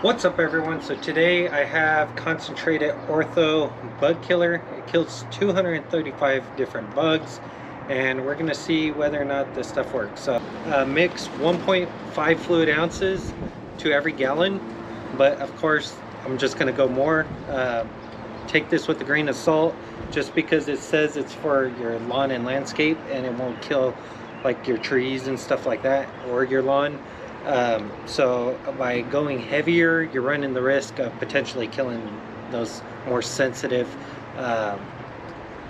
What's up everyone? So today I have concentrated Ortho bug killer. It kills 235 different bugs and we're going to see whether or not this stuff works. So mix 1.5 fluid ounces to every gallon, but of course I'm just going to go more. Take this with a grain of salt just because it says it's for your lawn and landscape and it won't kill like your trees and stuff like that or your lawn. So by going heavier, you're running the risk of potentially killing those more sensitive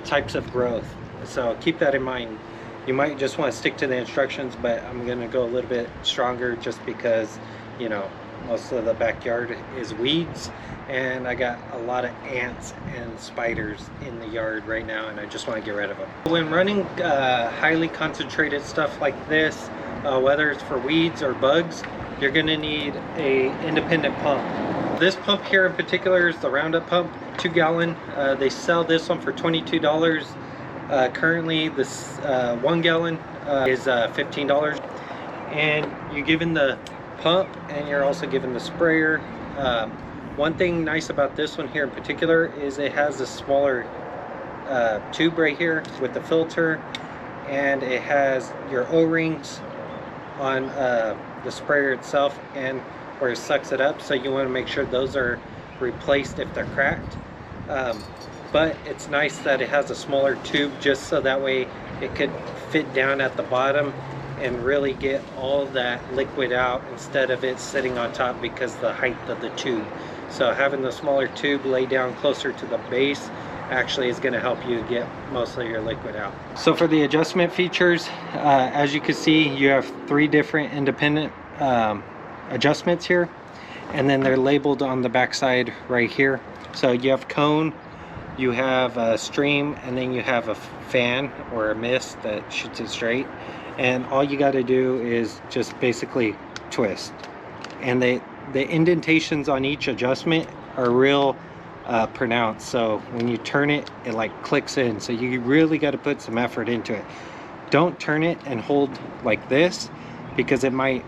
types of growth. So keep that in mind. You might just want to stick to the instructions, but I'm going to go a little bit stronger just because, you know, most of the backyard is weeds and I got a lot of ants and spiders in the yard right now and I just want to get rid of them. When running highly concentrated stuff like this, whether it's for weeds or bugs, you're going to need a independent pump. This pump here in particular is the Roundup pump, 2 gallon. They sell this one for $22. Currently this 1 gallon is $15, and you're given the pump and you're also given the sprayer. One thing nice about this one here in particular is it has a smaller tube right here with the filter, and it has your O-rings on the sprayer itself and where it sucks it up, so you want to make sure those are replaced if they're cracked. But it's nice that it has a smaller tube just so that way it could fit down at the bottom and really get all that liquid out instead of it sitting on top because the height of the tube. So having the smaller tube lay down closer to the base actually is going to help you get most of your liquid out. So for the adjustment features, as you can see, you have 3 different independent adjustments here, and then they're labeled on the back side right here. So you have cone, you have a stream, and then you have a fan or a mist that shoots it straight, and all you got to do is just basically twist, and the indentations on each adjustment are real pronounced, so when you turn it, it like clicks in, so you really got to put some effort into it. Don't turn it and hold like this because it might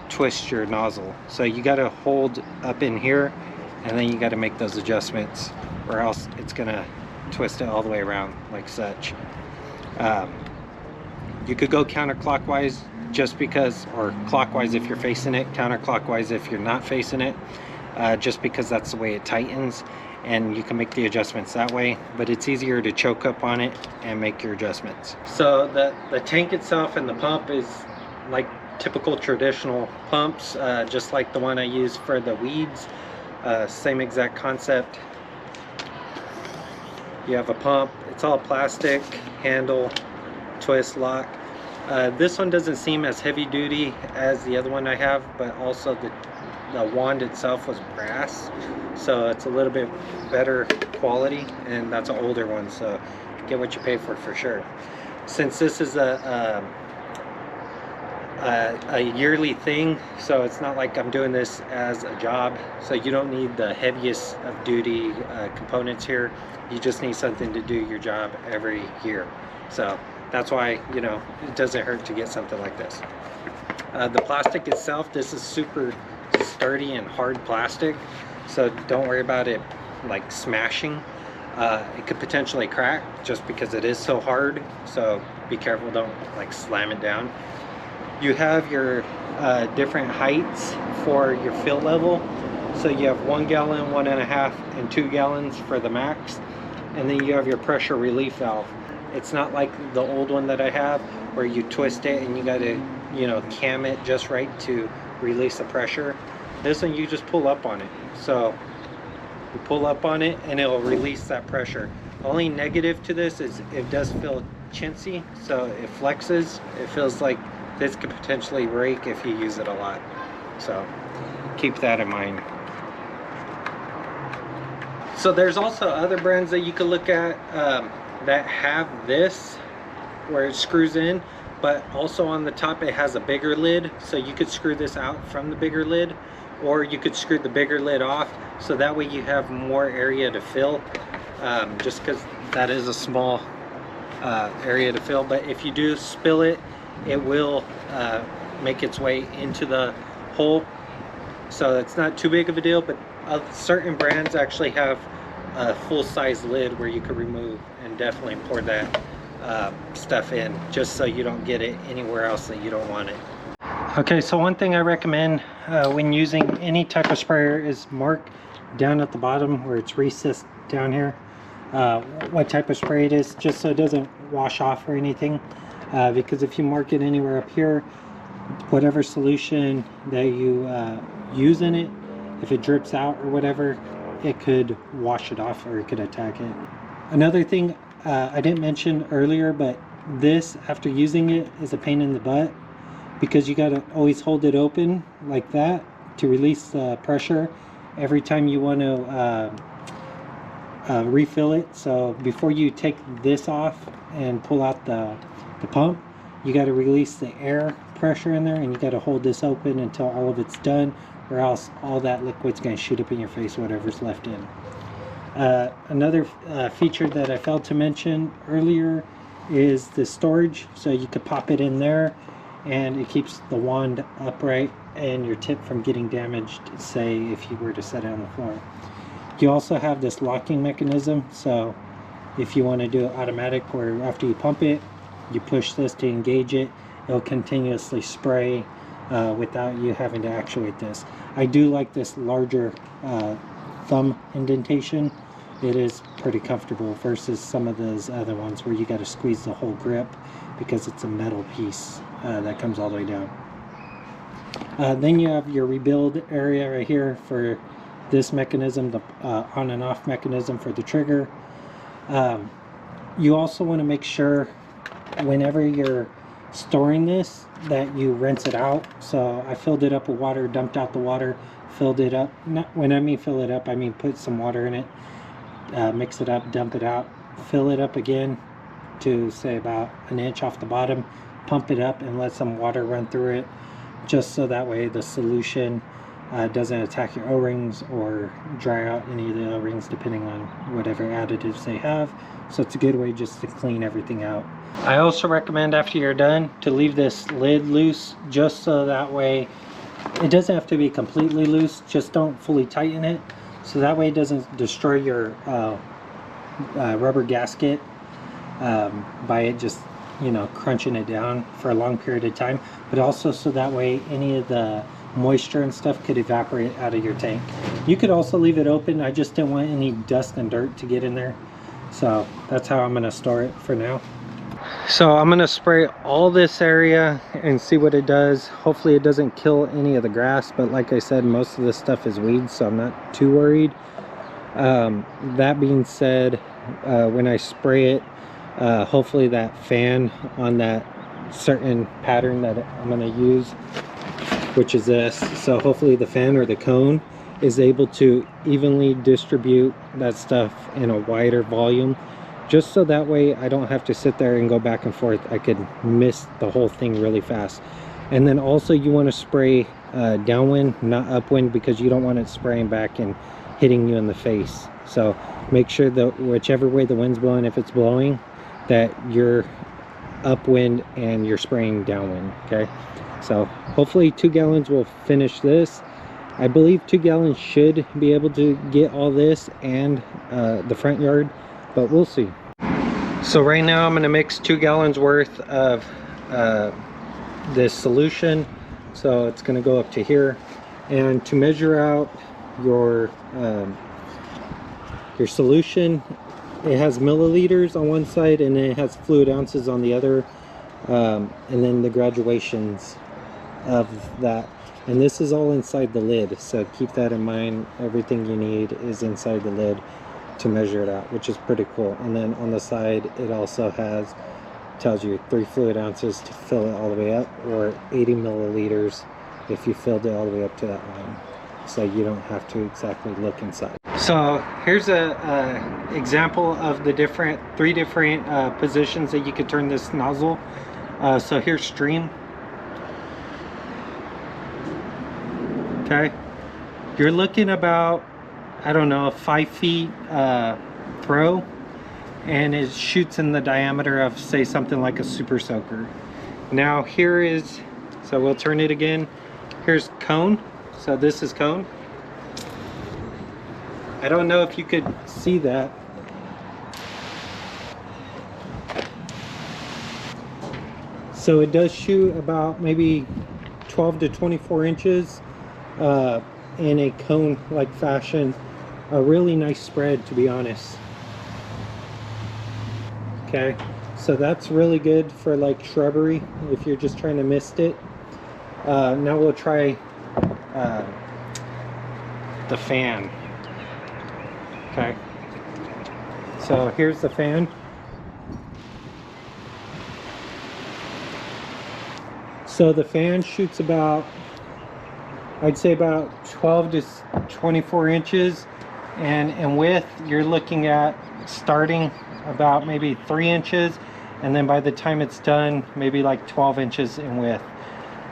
twist your nozzle, so you got to hold up in here and then you got to make those adjustments or else it's gonna twist it all the way around like such. You could go counterclockwise just because, or clockwise if you're facing it, counterclockwise if you're not facing it, just because that's the way it tightens, and you can make the adjustments that way, but it's easier to choke up on it and make your adjustments. So the tank itself and the pump is like typical traditional pumps, just like the one I use for the weeds. Same exact concept. You have a pump, it's all plastic, handle, twist, lock. This one doesn't seem as heavy duty as the other one I have, but also the wand itself was brass, so it's a little bit better quality, and that's an older one, so get what you pay for sure. Since this is a yearly thing, so it's not like I'm doing this as a job, so you don't need the heaviest of duty components here. You just need something to do your job every year, so that's why, you know, it doesn't hurt to get something like this. The plastic itself, this is super sturdy and hard plastic, so don't worry about it like smashing. It could potentially crack just because it is so hard, so be careful, don't like slam it down. You have your different heights for your fill level, so you have 1 gallon, 1.5, and 2 gallons for the max, and then you have your pressure relief valve. It's not like the old one that I have where you twist it and you got to, you know, cam it just right to release the pressure. This one you just pull up on it, so you pull up on it and it will release that pressure. Only negative to this is it does feel chintzy, so it flexes. It feels like this could potentially break if you use it a lot, so keep that in mind. So there's also other brands that you could look at that have this where it screws in, but also on the top it has a bigger lid, so you could screw this out from the bigger lid, or you could screw the bigger lid off, so that way you have more area to fill, just because that is a small area to fill. But if you do spill it, it will make its way into the hole. so it's not too big of a deal, but certain brands actually have a full-size lid where you could remove and definitely pour that stuff in, just so you don't get it anywhere else that you don't want it. Okay, so one thing I recommend when using any type of sprayer is mark down at the bottom where it's recessed down here what type of spray it is, just so it doesn't wash off or anything, because if you mark it anywhere up here, whatever solution that you use in it, if it drips out or whatever, it could wash it off or it could attack it. Another thing I didn't mention earlier, but this, after using it, is a pain in the butt, because you got to always hold it open like that to release the pressure every time you want to refill it. So before you take this off and pull out the pump, you got to release the air pressure in there, and you got to hold this open until all of it's done, or else all that liquid's going to shoot up in your face, whatever's left in. Another feature that I failed to mention earlier is the storage. So you could pop it in there and it keeps the wand upright and your tip from getting damaged, say if you were to set it on the floor. You also have this locking mechanism, so if you want to do it automatic, where after you pump it, you push this to engage it, it'll continuously spray without you having to actuate this. I do like this larger thumb indentation. It is pretty comfortable versus some of those other ones where you got to squeeze the whole grip because it's a metal piece that comes all the way down. Then you have your rebuild area right here for this mechanism, the on and off mechanism for the trigger. You also want to make sure whenever you're storing this that you rinse it out. So I filled it up with water, dumped out the water, filled it up. When I mean fill it up, I mean put some water in it, mix it up, dump it out, fill it up again to say about an inch off the bottom, pump it up and let some water run through it, just so that way the solution doesn't attack your O-rings or dry out any of the O-rings, depending on whatever additives they have. So it's a good way just to clean everything out. I also recommend after you're done to leave this lid loose, just so that way it doesn't have to be completely loose, just don't fully tighten it, so that way it doesn't destroy your rubber gasket by it just, you know, crunching it down for a long period of time, but also so that way any of the moisture and stuff could evaporate out of your tank. You could also leave it open. I just didn't want any dust and dirt to get in there, so that's how I'm going to store it for now. So I'm going to spray all this area and see what it does. Hopefully it doesn't kill any of the grass, but like I said, most of this stuff is weeds, so I'm not too worried. That being said, when I spray it, hopefully that fan on that certain pattern that I'm going to use, which is this, so hopefully the fan or the cone is able to evenly distribute that stuff in a wider volume, just so that way I don't have to sit there and go back and forth. I could miss the whole thing really fast. And then also you want to spray downwind, not upwind, because you don't want it spraying back and hitting you in the face. So make sure that whichever way the wind's blowing, if it's blowing, that you're upwind and you're spraying downwind. Okay, so hopefully 2 gallons will finish this. I believe 2 gallons should be able to get all this and the front yard, but we'll see. So right now I'm going to mix 2 gallons worth of this solution, so it's going to go up to here. And to measure out your solution, it has milliliters on one side and it has fluid ounces on the other, and then the graduations of that, and this is all inside the lid, so keep that in mind. Everything you need is inside the lid to measure it out, which is pretty cool. And then on the side it also tells you 3 fluid ounces to fill it all the way up, or 80 milliliters if you filled it all the way up to that line, so you don't have to exactly look inside. So here's a example of the 3 different positions that you could turn this nozzle. So here's stream. Okay, you're looking about, I don't know, 5 feet throw, and it shoots in the diameter of, say, something like a super soaker. Now here is, so we'll turn it again, here's cone, So this is cone. I don't know if you could see that. So it does shoot about maybe 12 to 24 inches in a cone-like fashion. A really nice spread, to be honest. Okay, so that's really good for like shrubbery if you're just trying to mist it. Now we'll try the fan. Okay, so here's the fan. So the fan shoots about, I'd say about 12 to 24 inches, and in width you're looking at starting about maybe 3 inches, and then by the time it's done, maybe like 12 inches in width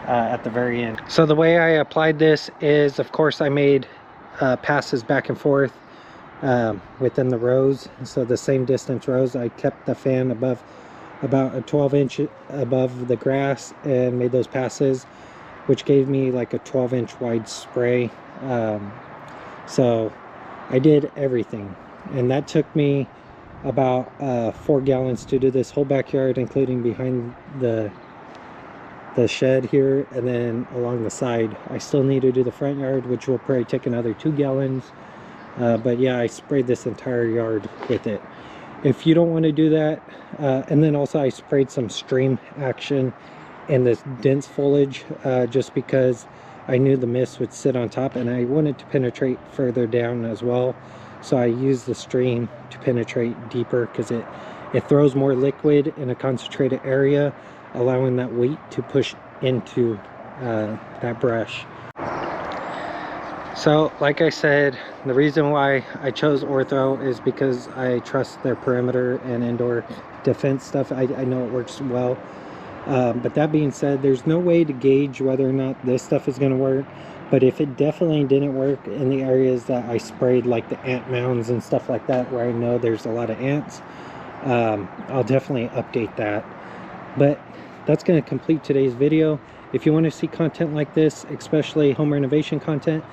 at the very end. So the way I applied this is, of course, I made passes back and forth within the rows. So the same distance rows, I kept the fan above about a 12 inch above the grass and made those passes, which gave me like a 12-inch wide spray. So I did everything, and that took me about 4 gallons to do this whole backyard, including behind the shed here, and then along the side. I still need to do the front yard, which will probably take another 2 gallons. But yeah, I sprayed this entire yard with it. If you don't want to do that, and then also I sprayed some stream action in this dense foliage, just because I knew the mist would sit on top and I wanted to penetrate further down as well. So I used the stream to penetrate deeper, because it throws more liquid in a concentrated area, allowing that weight to push into that brush. So like I said, the reason why I chose Ortho is because I trust their perimeter and indoor defense stuff. I know it works well. But that being said, there's no way to gauge whether or not this stuff is going to work. But if it definitely didn't work in the areas that I sprayed, like the ant mounds and stuff like that, where I know there's a lot of ants, I'll definitely update that. But that's going to complete today's video. If you want to see content like this, especially home renovation content,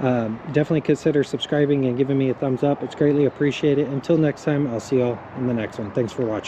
definitely consider subscribing and giving me a thumbs up. It's greatly appreciated. Until next time, I'll see y'all in the next one. Thanks for watching.